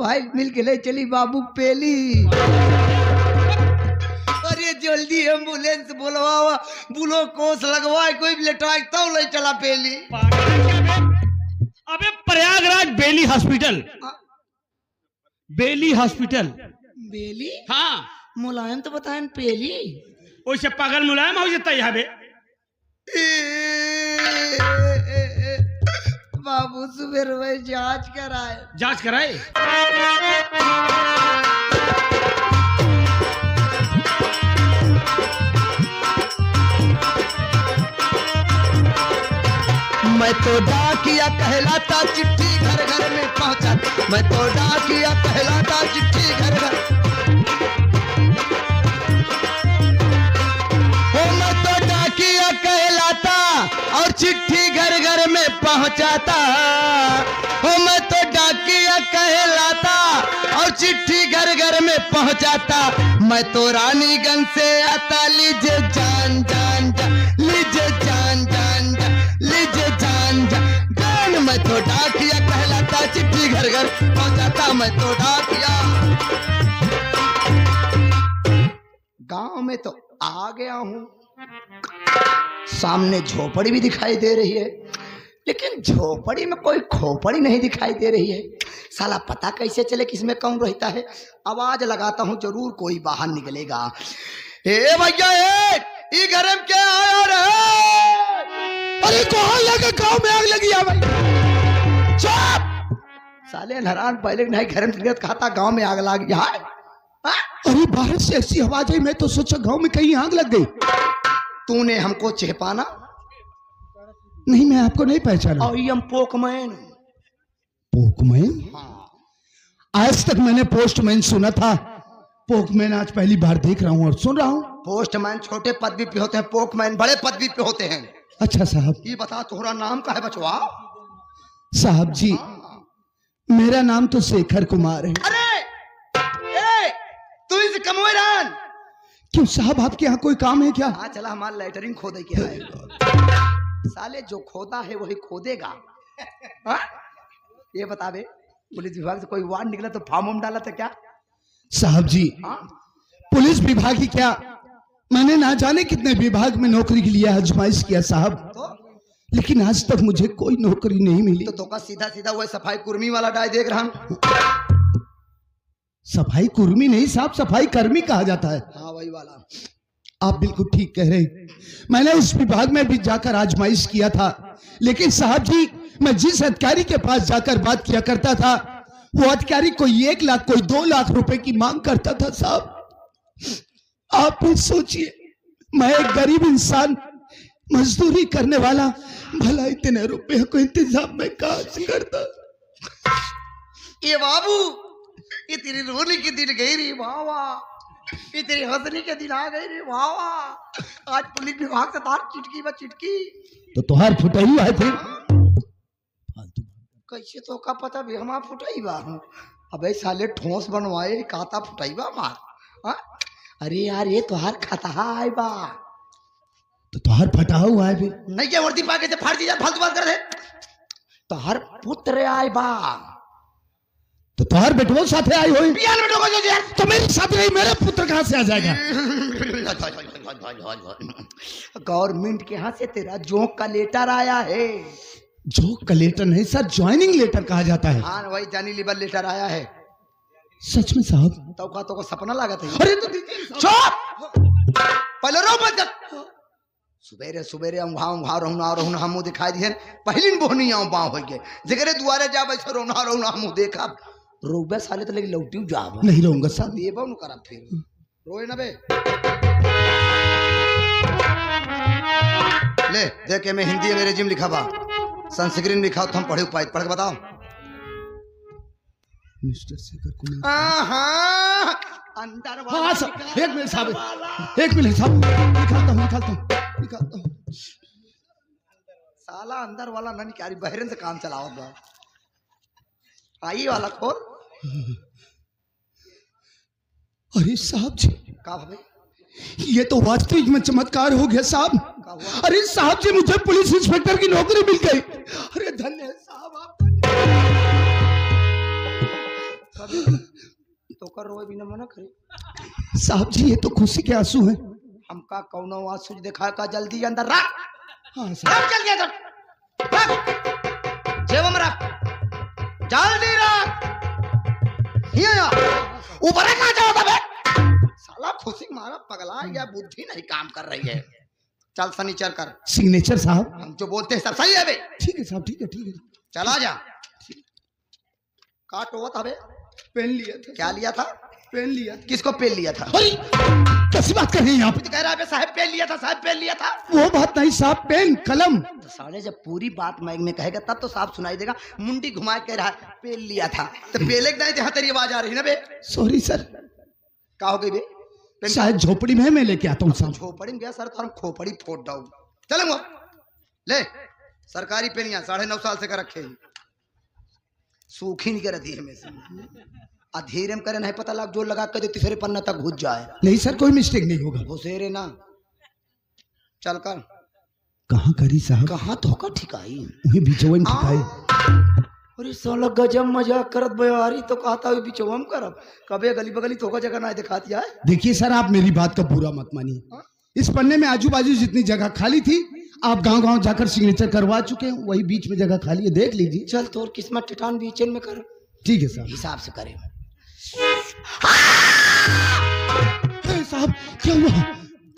भाई मिल के ले चली बाबू पेली। अरे जल्दी एम्बुलेंस बुलवावा, बुलो कोस लगवाए, कोई लेटाई तो ले चला पेली। अबे प्रयागराज बेली हॉस्पिटल, बेली हॉस्पिटल। बेली? हाँ मुलायम तो बताएं पेली। वैसे पागल मुलायम हो जाता है बे। बाबू सुबह वही जांच कराए। जांच कराए? मैं तो डाकिया कहलाता, चिट्ठी घर घर में पहुंचा। मैं तो डाकिया कहलाता, चिट्ठी घर घर। हो मैं तो डाकिया कहलाता और चिट्ठी घर घर में पहुंचाता। हो मैं तो डाकिया कहलाता और चिट्ठी घर घर में पहुंचाता। मैं तो रानीगंज से आता, लीजिए जान जान जान, लीजिए जान जान जान, लीजिए जान जान। मैं तो डाकिया कहलाता, चिट्ठी घर घर पहुंचाता। मैं तो डाकिया। गांव में तो आ गया हूं, सामने झोपड़ी भी दिखाई दे रही है, लेकिन झोपड़ी में कोई खोपड़ी नहीं दिखाई दे रही है। साला पता कैसे चले किसमें कौन रहता है। आवाज लगाता हूं, जरूर कोई बाहर निकलेगा। ए भैया, ये घर में क्या आया रे? अरे कौन लगा? गांव में आग लगी है भाई। चुप साले हरान, पहले नहीं घर में सिगरेट खाता, गांव में आग लग गई। अरे बाहर से ऐसी आवाज आई, मैं तो सोचा गांव में कहीं आग लग गई। तूने हमको चेपाना? नहीं, मैं आपको नहीं पहचाना। और ये पोकमैन। पोकमैन? हाँ। आज तक मैंने पोस्टमैन सुना था, पोकमैन आज पहली बार देख रहा हूँ और सुन रहा हूँ। पोस्टमैन छोटे पदवी पे होते हैं, पोकमैन बड़े पदवी पे होते हैं। अच्छा साहब। ये बता तुम्हारा नाम का है बचवा? साहब जी, मेरा नाम तो शेखर कुमार है। अरे तू इस कमोरान। क्यों साहब, आपके यहाँ कोई काम है क्या? हाँ चला, हमारा लेटरिंग खोदे क्या है। साले जो खोदा है वही खोदेगा। हा? ये बता बे, पुलिस विभाग से कोई वार्ड निकला तो फॉर्म डाला था क्या? साहब जी, पुलिस विभाग ही क्या, मैंने ना जाने कितने विभाग में नौकरी के लिए आजमाइश किया साहब, लेकिन आज तक मुझे कोई नौकरी नहीं मिली। तो का सीधा सीधा वो सफाई कुर्मी वाला डाय देख रहा हूं। सफाई कुर्मी नहीं साहब, सफाई कर्मी कहा जाता है। हाँ वही वाला। आप बिल्कुल ठीक कह रहे हैं। मैंने इस विभाग में भी जाकर आजमाइश किया था, लेकिन साहब जी, मैं जिस अधिकारी के पास जाकर बात किया करता था, वो अधिकारी कोई 1 लाख कोई 2 लाख रुपए की मांग करता था साहब। आप भी सोचिए, मैं एक गरीब इंसान, मजदूरी करने वाला, भला इतने रुपए को इंतजाम में कहां से करता। ये बाबू, ये तेरी रोने की दिन गई रे वावा, ये तेरी हंसने के दिन आ गई रे वावा। आज पुलिस विभाग से तार चिटकी व चिटकी। तो तुहार फुटाई है फिर? कैसे तो का पता भी हमार फुटाई बा हूँ। अबे साले ठोस बनवाए काता फुटाई बा मार। अरे यार, ये तुहार खतहा है बा। तो तुहार फटा हुआ है फिर? नहीं क्या वर्दी पाके से फाड़ दीजिए, फालतू बात कर दे। तुहार पुत्र आए बा। तो तुहार बेटो साथे आई हुई? बियान बेटो को यार। तो मेरे साथ नहीं, मेरा पुत्र कहां से आ जाएगा? गवर्नमेंट के यहाँ से तेरा जोक का लेटर आया है। जोक का लेटर नहीं सर, ज्वाइनिंग लेटर कहा जाता है। हाँ वही जानी लीवर लेटर आया है। सच में साहब? तो का तो को सपना लगा था। अरे तो चुप पहले रो मत। सुबेरे सुबेरे उंघा रहूं हमू दिखाई दिए। पहली बोहनी आऊं बाव हो गए जगरे दुआरे जा बैठे रोना हमू देखा रोबे साले तो लेकिन लौटी जाब नहीं रहूंगा साहब। ये बाऊ करा फिर रोए ना बे। ले देखे मैं हिंदी में रेजिम लिखा बा, संस्कृत में लिखा, तो हम पढ़े पाए, पढ़ के बताओ। मिस्टर शेखर कुमार। अंदर हाँ साहब, एक मिनट साहब, एक मिनट साहब, निकालता हूँ। साला अंदर वाला ना निकाली, बहरन से काम चलाओ बा। आई वाला खोल। अरे साहब जी, का भाई ये तो वास्तविक में चमत्कार हो गया साहब। अरे साहब जी, मुझे पुलिस इंस्पेक्टर की नौकरी मिल गई। अरे धन्य है साहब आप। तो कर रोए भी न मना करे। साहब जी ये तो खुशी के आंसू हैं। हमका कौनो आंसू दिखा का जल्दी अंदर रख। हाँ साहब। रख जल्दी अंदर रख, जेब में रख, जल्दी रख। ऊपर कहाँ जाओ तबे? साला खुशी मारा पगला या बुद्धि नहीं काम कर रही है। चल सनीचर कर सिग्नेचर साहब। हम जो बोलते हैं सब सही है बे। ठीक है साहब, ठीक है ठीक है। चला जा। काट हुआ था बे? पेन लिया था। क्या लिया था? पेन लिया था। किसको पेन लिया था? अरे कैसी बात कर रहे हैं आप? तो कह रहा है साहब पेन लिया था, साहब पेन लिया था। वो बात नहीं साहब, पेन कलम। तो साले जब पूरी बात माइक में कहेगा तब तो साफ सुनाई देगा। मुंडी घुमा के रहा पेन लिया था तो पेले के जहाँ तेरी आवाज आ रही ना बे। Sorry sir. क्या हो गई बे? शायद झोपड़ी में है, मैं लेके आता हूँ साहब। झोपड़ी में गया सर तो हम खोपड़ी फोड़ डाऊं। चलो ले सरकारी पेनिया 9.5 साल से कर रखे सूखी नहीं कर रही है अधीरे में करे नहीं पता लग जो लगा कर तीसरे पन्ना तक घुस जाए। नहीं सर कोई मिस्टेक नहीं होगा। घुसेरे ना चल कर। कहाँ करी साहब? कहाँ धोखा ठिकाई वही बीचों में ठिकाई। अरे साला गजब मजाक करत बयारी तो कहता है बीचों में करब कबे गली बगली धोखा जगह ना दिखाती है। देखिए सर आप मेरी बात का बुरा मत मानिए। इस पन्ने में आजू बाजू जितनी जगह खाली थी आप गांव गांव जाकर सिग्नेचर करवा चुके हैं, वही बीच में जगह खाली है, देख लीजिए। चल तोर किस्मत टिटान बीच में कर। ठीक है साहब। हिसाब से करे। साहब क्या हुआ?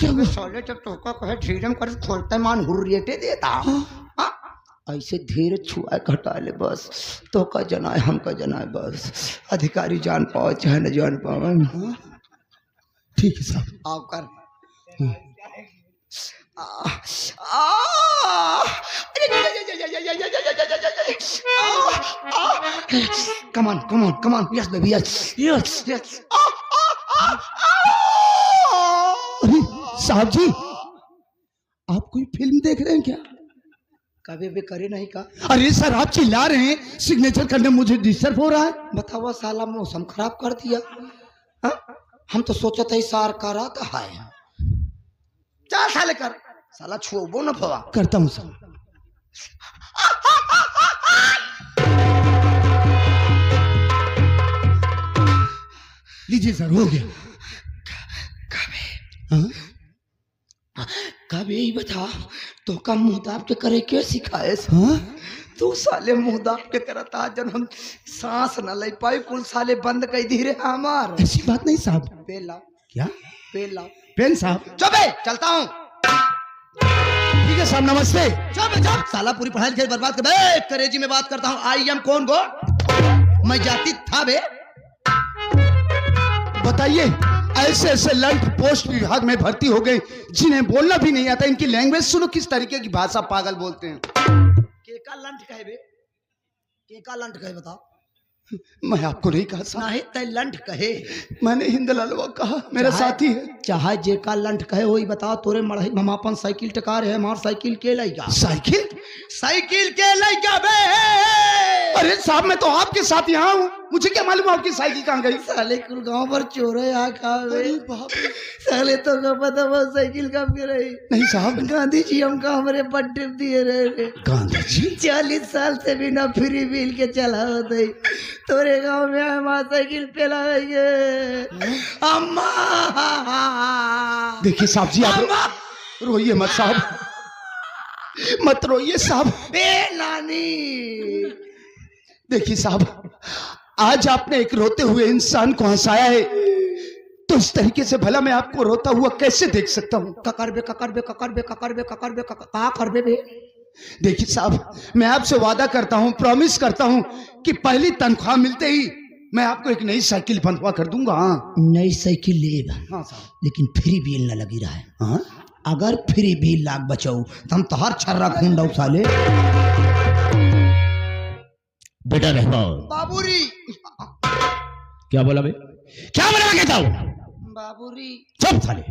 क्या हुआ? साले जब टोका कहे धीरे में कर खोलता मान हुर्रियटे देता। ऐसे धीरे छुआ घटा ले बस। तो का जनाए हम का जनाए बस। अधिकारी जान पाओ चाहे न जान पाओ। ठीक है साहब। आओ कर। Come on, come on, come on. Yes, baby, yes, yes, yes. अरे साहब जी आप कोई फिल्म देख रहे हैं क्या? कभी भी करे नहीं का। अरे सर आप चिल्ला रहे हैं, सिग्नेचर करने मुझे डिस्टर्ब हो रहा है। बताओ साला मौसम खराब कर दिया। हा? हम तो सोचा था सार का रात है। चल साले कर। साला छुओ न फवा। करता हूँ सर। लीजिए सर हो गया। कभी ही बता तो का मुंह दाब के करे के सिखाए। हाँ? तू साले मुंह दाब के करता जन हम सांस न ले पाई कुल साले बंद कर दी रे हमार। ऐसी बात नहीं साहब। पेन लाओ। क्या? पेन लाओ। पेन साहब। चुप चलता हूँ। ठीक है साहब नमस्ते। चुप साला पूरी पढ़ाई लिखाई बर्बाद कर बे। करेजी में बात करता हूँ। आई एम कौन गो? मैं जाति था बे। बताइए ऐसे ऐसे लंक पोस्ट विभाग में भर्ती हो गए जिन्हें बोलना भी नहीं आता। इनकी लैंग्वेज सुनो किस तरीके की भाषा पागल बोलते हैं। केका लंट कहे बे? केका लंट कहे बताओ। मैं आपको नहीं कहा साहब। नहीं तय लंट कहे। मैंने हिंदलालवा कहा, मेरा साथी है। चाहे जेका लंट कहे वही बताओ। तोरे मड़ही हम अपन साइकिल टकार है। हमार साइकिल के लइका। साइकिल? साइकिल के लइका बे। अरे साहब मैं तो आपके साथ यहाँ हूँ, मुझे क्या मालूम आपकी साइकिल कहाँ गई? साले कुल गांव भर चोर है यहाँ का। साले तो का पता वो साइकिल कब के रही। नहीं साहब। गांधी जी हमका हमारे पर टिप दिए रहे। गांधी जी 40 साल से बिना फ्री बिल के चला होते तोरे गांव में हमारा साइकिल पे लगाएंगे। अम्मा देखिए साहब जी आप रोइए मत साहब, मत रोइए साहब। नानी देखिए साहब आज आपने एक रोते हुए इंसान को हंसाया है तो इस तरीके से भला मैं आपको रोता हुआ कैसे देख सकता हूँ? ककर बे। देखिए साहब मैं आपसे वादा करता हूँ, प्रॉमिस करता हूँ कि पहली तनख्वाह मिलते ही मैं आपको एक नई साइकिल बनवा कर दूंगा। हाँ नई साइकिल ले। हाँ साहब लेकिन फ्री बिल न लगी रहा है। हाँ? अगर फ्री बिल लाग बचाऊ तो हम तो हर छर्रा खून डाउ साले। बेटा रहमान। बाबूरी। क्या बोला बे? क्या बोला मैं कहता हूँ? बाबूरी। चुप साले।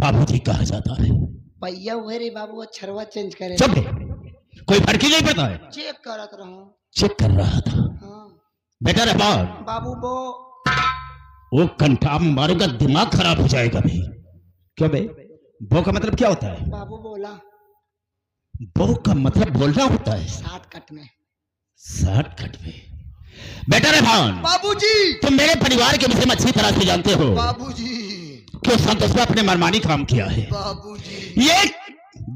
बाबूजी कहा जाता है? पैया हुए रे बाबू अक्षरवा चेंज करे। चुप बे। कोई फर्क ही नहीं पड़ता है। चेक करत रहूं। चेक कर रहा था। हाँ। बेटा रहमान। बाबू बो। वो कंठा मारूंगा दिमाग खराब हो जाएगा भाई। क्यों बे? बो का मतलब क्या होता है? बाबू बोला। बो का मतलब बोलना होता है। 60 कट में। 60 कट में बेटा रेहान, बाबूजी। तुम मेरे परिवार के विषय में अच्छी तरह से जानते हो बाबूजी। कि संतोष ने अपने मनमानी काम किया है। बाबूजी। ये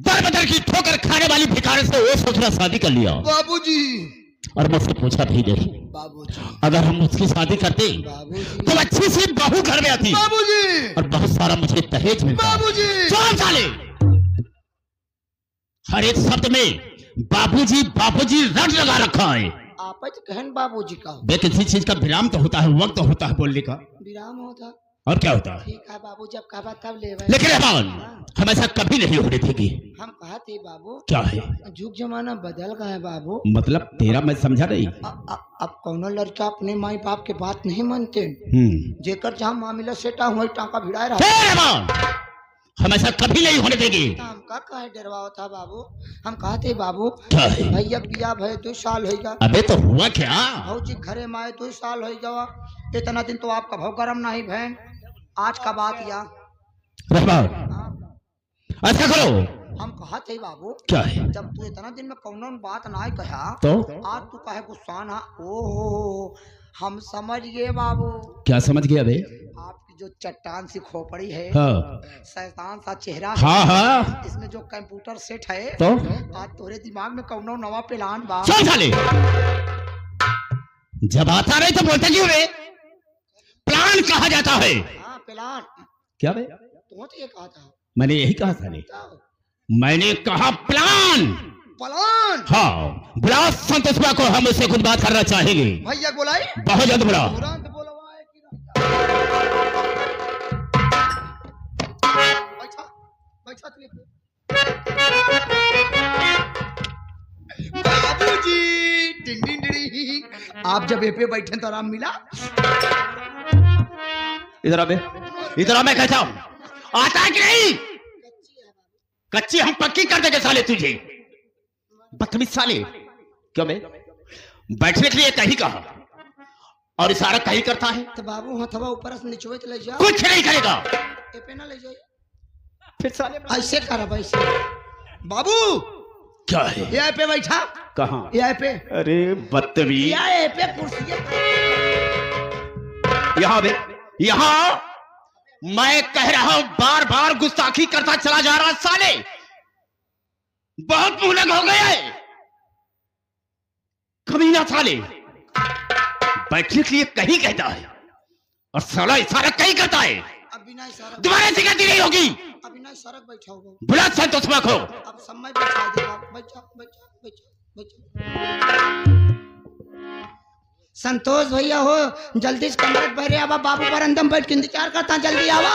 दर बदर की ठोकर खाने वाली भिखारी से वो सोचना शादी कर लिया बाबूजी। और मुझसे पूछा भी नहीं। बाबूजी। अगर हम उसकी शादी करते तो अच्छी सी बहू घर में आती बाबूजी। और बहुत सारा मुझे दहेज मिलता। बाबूजी। 4 साले हर एक शब्द में बाबूजी बाबूजी रट लगा रखा है। आप कहन बाबूजी का बे किसी चीज का विराम तो होता है, वक्त होता है बोलने का। विराम होता और क्या होता है? ठीक है बाबू, जब कहा तब ले। लेकिन रहमान, हम ऐसा कभी नहीं होने देंगे। हम कहा थे बाबू। क्या है? जुग जमाना बदल गया है बाबू। मतलब तेरा मैं समझा नहीं। अब कौनो लड़का अपने माई बाप के बात नहीं मानते। जेकर जहाँ मामला सेटा हुआ टाका भिड़ाए रहा। हम ऐसा कभी नहीं होने देंगे। हम का कहे डरवाओ था बाबू। हम कहा थे बाबू क्या है? भैया बिया भय 2 साल हो गया। अबे तो हुआ क्या? भौजी घरे में आए 2 साल हो गया। इतना दिन तो आपका भाव गरम नहीं बहन। आज का बात या रहमान, ऐसा करो। हम कहा थे बाबू। क्या है? जब तू इतना दिन में कौनो बात ना कहा तो आज तू कहे गुस्सा ना। ओहो, हम समझ गए बाबू। क्या समझ गया बे? आपकी जो चट्टान सी खोपड़ी है, हाँ। शैतान सा चेहरा है, हाँ हाँ। इसमें जो कंप्यूटर सेट है तो आज तोरे दिमाग में कौनो नवा प्लान बा। चल साले, जब आता नहीं तो बोलते क्यों रे? प्लान कहा जाता है। हाँ प्लान। क्या बे? तो ये कहा था। मैंने यही कहा था। मैंने कहा प्लान। प्लान। हाँ, बुलाओ संतोष को, हम उससे कुछ बात करना चाहेंगे। भैया बुलाई। बहुत जल्द बुलाओ। बाबूजी। डिंग डिंग डिंग। आप जब पे बैठे तो आराम मिला। इधर आबे, इधर आ। मैं कहता हूं, आता है कि नहीं? कच्ची हम पक्की कर देंगे साले तुझे। बदतमीज साले। क्यों बे? बैठने के लिए कहीं कहा और इशारा कहीं करता है। तो बाबू हथवा ऊपर से नीचे ले जाओ। कुछ नहीं करेगा। पे ना ले जाइए। फिर साले ऐसे करा वैसे। बाबू क्या है? यहाँ पे बैठा। कहाँ? यहाँ पे। अरे बदतमीज। यहाँ पे कुर्सी। यहाँ बे, यहाँ मैं कह रहा हूं, बार बार गुस्ताखी करता चला जा रहा साले। बहुत मुंहलग हो गया है। कमीना साले। बैठने के लिए कहीं कहता है और साला इशारा कहीं करता है। अभी ना इशारा दोबारा से गलती नहीं होगी। अभी ना इशारा बैठा होगा। बुला संतोष को। अब समय बैठा देगा। बच्चा बच्चा बच्चा बच्चा। संतोष भैया हो, जल्दी से कमरे पहले आवा। बाबू बरंदे में बैठ के इंतजार करता, जल्दी आवा।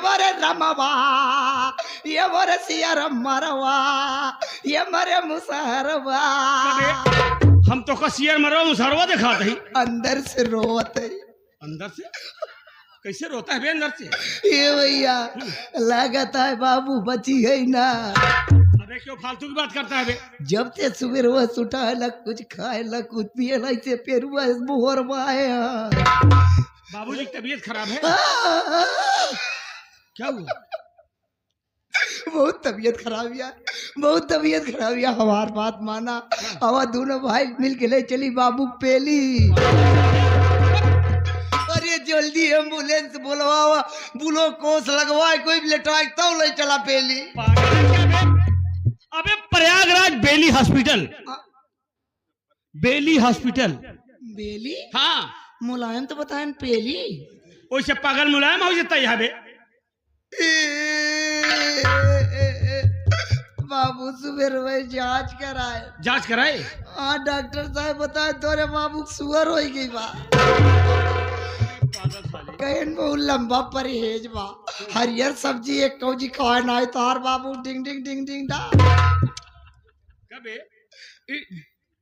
मरे रमवा, ये मरे सियर मरवा, ये मरे मुसहरवा। हम तो कसियर मरवा मुसहरवा दिखाते ही। अंदर से रोते। अंदर से कैसे रोता है बे? अंदर से ये भैया लगता है बाबू बची है ना। अबे क्यों फालतू की बात करता है बे? जब से सुबह रोज उठा है, न कुछ खाए न कुछ पिए, न से पेरुआ मुहरवा है। बाबूजी की तबीयत खराब है। क्या हुआ? बहुत तबीयत खराब यार, बहुत तबीयत खराब यार। हमार बात माना, हवा दोनों भाई मिल के ले चली बाबू पेली। अरे जल्दी एम्बुलेंस बुलवावा, बुलो कोस लगवाए, कोई लेटाए तो ले चला पेली। अबे प्रयागराज बेली हॉस्पिटल। बेली हॉस्पिटल। बेली? हाँ मुलायम तो बताए पेली। वैसे पागल मुलायम हो जाता है बे। बाबू सुबह में जांच कराए। जांच कराए? हाँ डॉक्टर साहब बताए तोरे बाबू सुअर हो गई बा। कहन बहुत लंबा परहेज बा, हरियर सब्जी एक कौजी खाए ना है। तार बाबू डिंग डिंग डिंग डिंग डा। कबे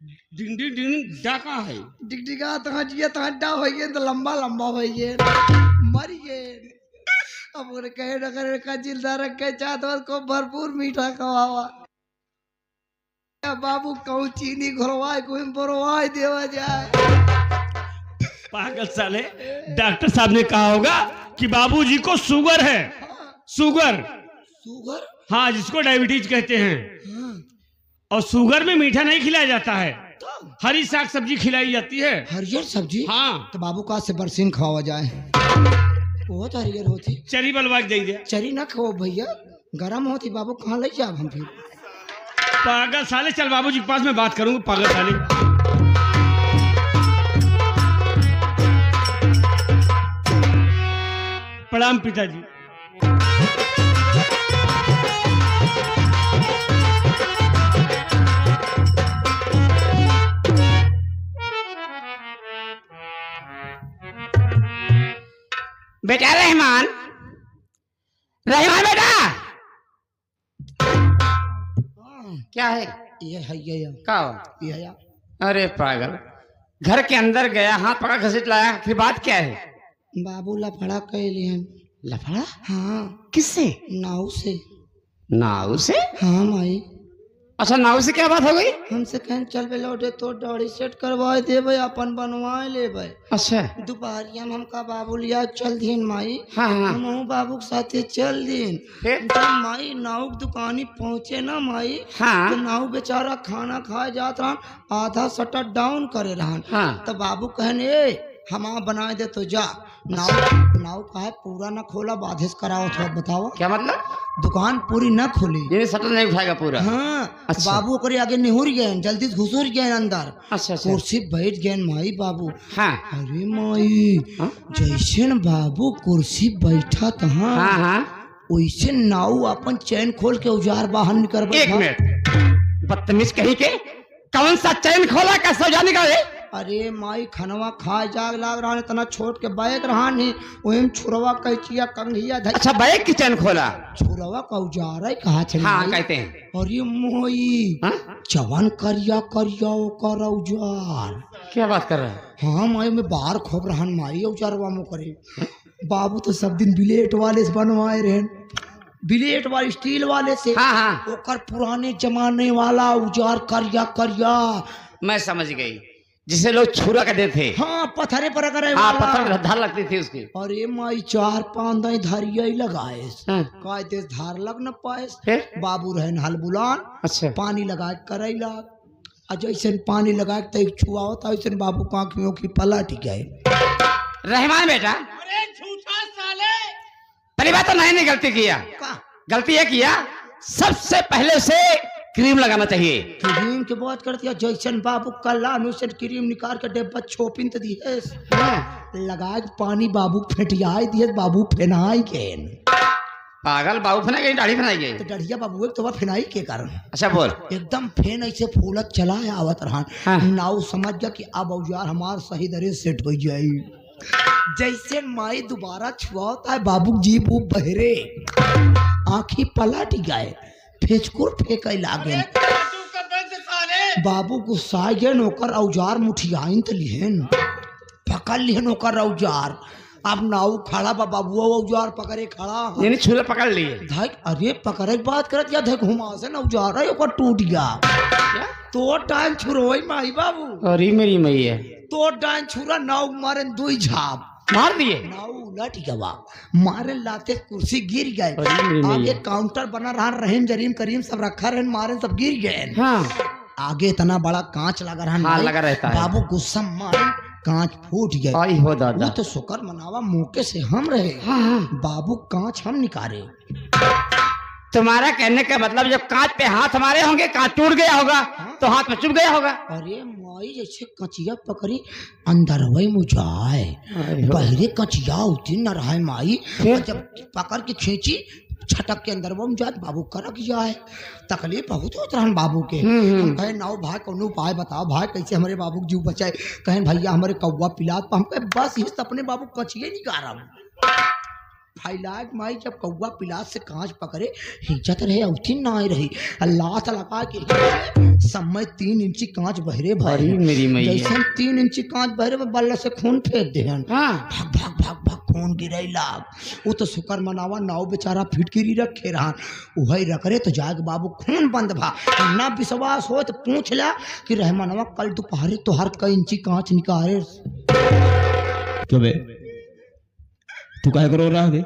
डिंग डिंग डिंग डाका है। डिगडिगा तहाँ जिए तहाँ डा होइए तो लंबा लंबा होइए मरिए। अब उन्हें कहे न करे का जिल्दा रख के चाहत को भरपूर मीठा खवावा। बाबू कहूँ चीनी घोरवाए कोई बरवाए देवा जाए। पागल साले, डॉक्टर साहब ने कहा होगा कि बाबूजी को शुगर है। Sugar, sugar? हाँ, जिसको डायबिटीज कहते हैं। और शुगर में मीठा नहीं खिलाया जाता है, हरी साग सब्जी खिलाई जाती है। हरियर सब्जी? हाँ। तो बाबू का से बरसीन खवावा जाए। वो तो हरियर होती। चरी बलवा दे दिया। चरी ना खाओ भैया, गरम होती। बाबू कहाँ ले जाए हम फिर? पागल साले, चल बाबूजी के पास में बात करूंगा। पागल साले, प्रणाम पिताजी। बेटा रहमान, रहमान बेटा, क्या है? ये है क्या? ये है। अरे पागल, घर के अंदर गया, हाथ पकड़ घसीट लाया, फिर बात क्या है? बाबू लफड़ा कैली हम। लफड़ा? हाँ। किससे? नाव से। नाव से? हाँ माई। अच्छा, नाव से क्या बात हो गई? हमसे कहें चल बे लौटे तो दाढ़ी सेट करवाए देवे, अपन बनवाए लेवे। अच्छा। दोपहरिया में हमका बाबू लिया चल दिन माई। हाँ हाँ। हम बाबू के साथे चल दिन। फिर? जब माई नाव के दुकानी पहुँचे ना माई, हाँ। तो नाव बेचारा खाना खाए जात रहन, आधा शटर डाउन करे रहन। हाँ। तो बाबू कहने ए हम बनाए दे तो जा। नाव का है पूरा न खोला, बाधिस कराओ थोड़ा बताओ। क्या मतलब? दुकान पूरी न खोली, ये शटर नहीं उठाएगा पूरा? हाँ। अच्छा। बाबू करे आगे निहुर गए, जल्दी घुसुर गए अंदर। अच्छा अच्छा। कुर्सी बैठ गए माई बाबू। हाँ अरे माई, जैसे न बाबू कुर्सी बैठा तहाँ, हाँ हाँ, वैसे नाव अपन चैन खोल के औजार बाहर निकल। एक मिनट, बदतमीज कहीं के, कौन सा चैन खोला, कैसे औजार निकाले? अरे माई खनवा खाए जाग लाग रहा, इतना छोट के बैग रहा नहीं, वही छुरवा कैचिया कंघिया धर। अच्छा, बैग की चैन खोला? छुरवा का औजार है कहा चल? हाँ कहते हैं। अरे मोई, जवान करिया करिया कर औजार। क्या बात कर रहा है? हाँ माई, में बाहर खोप रहा माई औजारवा में करे। बाबू तो सब दिन बिलेट वाले से बनवाए रहे, बिलेट वाले स्टील वाले से। हाँ हाँ, ओकर पुराने जमाने वाला औजार करिया करिया। मैं समझ गई, जिसे लोग छुरा कहते थे। हाँ, पत्थरे पर अगर हाँ, पत्थर धार लगती थी उसकी। अरे माई 4-5 दाई धारिया ही लगाए। हाँ। काय देश धार लग न पाए। फिर? बाबू रहन हल बुलान। अच्छा। पानी लगा करैला, और जैसे पानी लगा के छुआ होता वैसे बाबू को आँखियों की पलट गए। रहमान बेटा, अरे झूठा साले, पहली बात तो नहीं गलती किया। गलती है किया, सबसे पहले से क्रीम लगाना चाहिए। क्रीम की बात करती है, जैसन बाबू कल क्रीम निकाल के डिब्बा छोपिन तो दिए। हाँ। लगा के पानी बाबू फेटियाई दिए, बाबू फेनाई के। पागल, बाबू फना गई, दाढ़ी फनाई गई। तो डढ़िया बाबू एक तो फेनाई के कारण। अच्छा बोल। एकदम फेन ऐसे फूलत चला है आवत रहा। हाँ। नाव समझ गया कि अब औजार हमार सही दरे सेट हो जाए। जैसे माई दोबारा छुआता है, बाबू जी वो बहरे, आँखी पलट गए, फेचकुर फेंक लागे। बाबू गुस्सा गए, ओकर औजार मुठियाइन तो लिहन, पकड़ लिहन ओकर औजार। अब नाव खड़ा बा, बाबू औजार पकड़े खड़ा, यानी छुरा पकड़ लिए। धक अरे पकड़े के बात करत या धक घुमा से औजार है ओकर टूट गया। तो टाइम छुरोई माई बाबू, अरे मेरी मैया, तो टाइम छुरा नाव मारे 2 झाप मार दिए। नाव उलट गया, मारे लाते कुर्सी गिर गए। अरे मेरी आगे मैया। काउंटर बना रहा, रहीम जरीम करीम सब रखा रहे, मारे सब गिर गए। हाँ आगे इतना बड़ा कांच लगा रहा। हाँ, लगा रहता है। बाबू गुस्सा मारे, कांच फूट गए। आई हो दादा। वो तो शुक्र मनावा मौके से हम रहे। हाँ हाँ। बाबू कांच हम निकाले। तुम्हारा कहने का मतलब जब कांच पे हाथ हमारे होंगे, कांच टूट गया होगा तो हाथ में चुभ गया होगा। अरे माई, जैसे कचिया पकड़ी अंदर वही मुझाए, पहले कचिया उतरी न रहा माई, जब पकड़ के खींची छटक के अंदर वो मुझात, बाबू करक जाए। तकलीफ बहुत होता है बाबू के। हम कहे नाव भाई कौन उपाय बताओ भाई, कैसे हमारे बाबू को जीव बचाए। कहें भैया हमारे कौवा पिलात, हम कहे बस इस अपने बाबू कचिए निकाल, फैलाक माई जब कौआ पिलास से कांच पकड़े हिचत रहे उठी ना रही अल्लाह तला के समय 3 इंची कांच बहरे भरे मेरी मैया। जैसे 3 इंची कांच बहरे में बल्ला से खून फेंक दे भाग भाग भाग भाग खून गिरे लाग वो तो शुक्र मनावा नाव बेचारा फिटकिरी रखे रहा वही रख रहे तो जाग बाबू खून बंद भा ना विश्वास हो तो पूछ ला कि रहमानवा कल दोपहर तो हर कई इंची कांच निकाले। क्यों बे तू काहे को रो रहा है?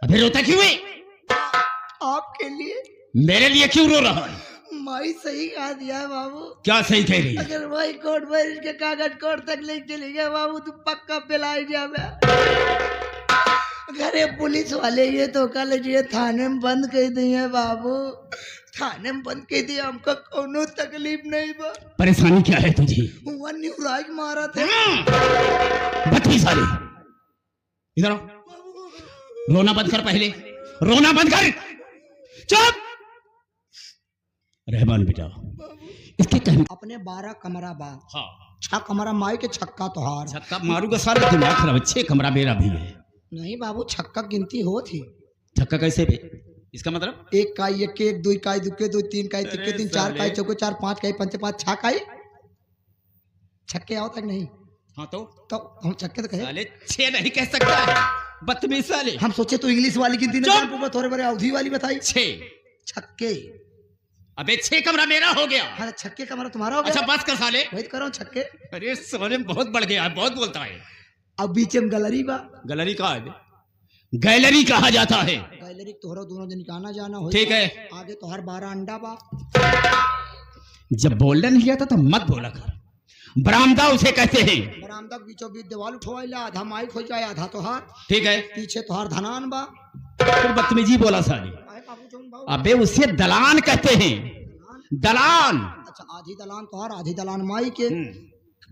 अबे रोता क्यों है? आपके लिए मेरे लिए क्यों रो रहा है? माई सही कहा दिया है बाबू। क्या सही कह रही है? अगर वही कोर्ट मैरिज के कागज कोर्ट तक ले चली गया बाबू तू पक्का पिलाई जावे। घरे पुलिस वाले ये तो कल ये थाने में बंद कर दिए बाबू थाने में बंद कर दिया हमको कोनो तकलीफ नहीं बा। परेशानी क्या है तुझे? हुआ न्यूराइक मारा थे। बदतमीज साले इधर आओ। रोना बंद कर पहले रोना बंद कर। चुप रहमान बेटा इसके कहने अपने 12 कमरा बा हाँ 6 कमरा माई के छक्का तोहार छक्का मारूंगा सारा दिमाग खराब। 6 कमरा मेरा भी है। नहीं बाबू छक्का गिनती हो थी छक्का कैसे बे? इसका मतलब 1 काई 1 1 2 काई 2 2 3 काई 3 3 4 काई 4 4 5 काई 5 5 6 काई छक्के आओ तक नहीं। हाँ तो हम छक्के तो कहे साले 6 नहीं कह सकता है बदतमीज साले। हम सोचे तो इंग्लिश वाली गिनती नहीं थोड़े बड़े अवधि वाली बताई 6 छक्के। अबे 6 कमरा मेरा हो गया। हाँ छक्के कमरा तुम्हारा हो गया। अच्छा बस कर साले। वही करो छक्के। अरे सोने बहुत बढ़ गया है बहुत बोलता है। अब बीच में गैलरी बा। गैलरी कहा है? गैलरी कहा जाता है। गैलरी तोहरा दोनों दिन का आना जाना हो ठीक है। आगे तो हर 12 अंडा बा। जब बोलना नहीं आता तो मत बोला कर। बरामदा उसे कहते हैं। बरामदा बीचों बीच दीवार उठवाइला आधा माइक हो जाए आधा तोहार ठीक है। पीछे तोहार धनान बा। फिर बदतमीजी बोला साली। अबे उसे दलान कहते हैं दलान। अच्छा आधी दलान तोहार आधी दलान माई के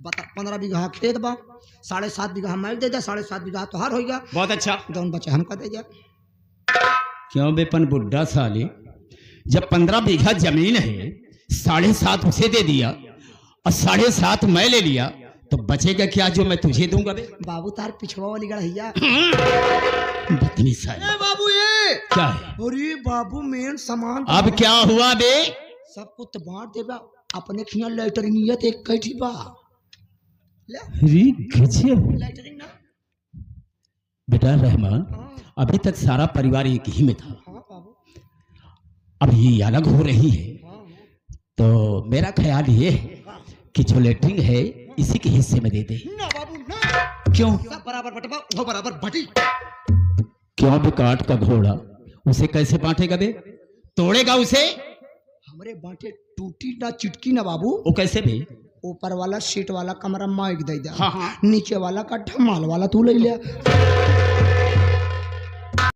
15 बीघा खेत बा 7.5 बीघा माइक दे जा 7.5 बीघा तोहार हो गया। बहुत अच्छा। दोनों बच्चे हमको दे जा। क्यों बेपन बुड्ढा साले जब 15 बीघा जमीन है 7.5 उसे दे दिया और 7.5 मैं ले लिया तो बचेगा क्या जो मैं तुझे दूंगा बे? बाबू तार पिछवा वाली गढ़ैया बदतमीज साले। बाबू ये क्या है? अरे बाबू मेन सामान अब क्या हुआ बे? सब कुछ बांट देबा अपने खिया लेटरिंगियत एक कैठी बा ले अरे गजब लेटरिंग ना बेटा रहमान अभी तक सारा परिवार एक ही में था। हाँ बाबू अब ये अलग हो रही है हाँ तो मेरा ख्याल ये है कि जो लेटरिंग है इसी के हिस्से में दे दे। ना बाबू ना क्यों? सब बराबर बटवा वो बराबर बटी। क्यों बे? काट का घोड़ा उसे कैसे बांटेगा बे? तोड़ेगा उसे? हमरे बांटे टूटी ना चिटकी ना बाबू। वो कैसे बे? ऊपर वाला सीट वाला कमरा माइक दे जा। हाँ हाँ नीचे वाला का ढमाल वाला तू ले लिया।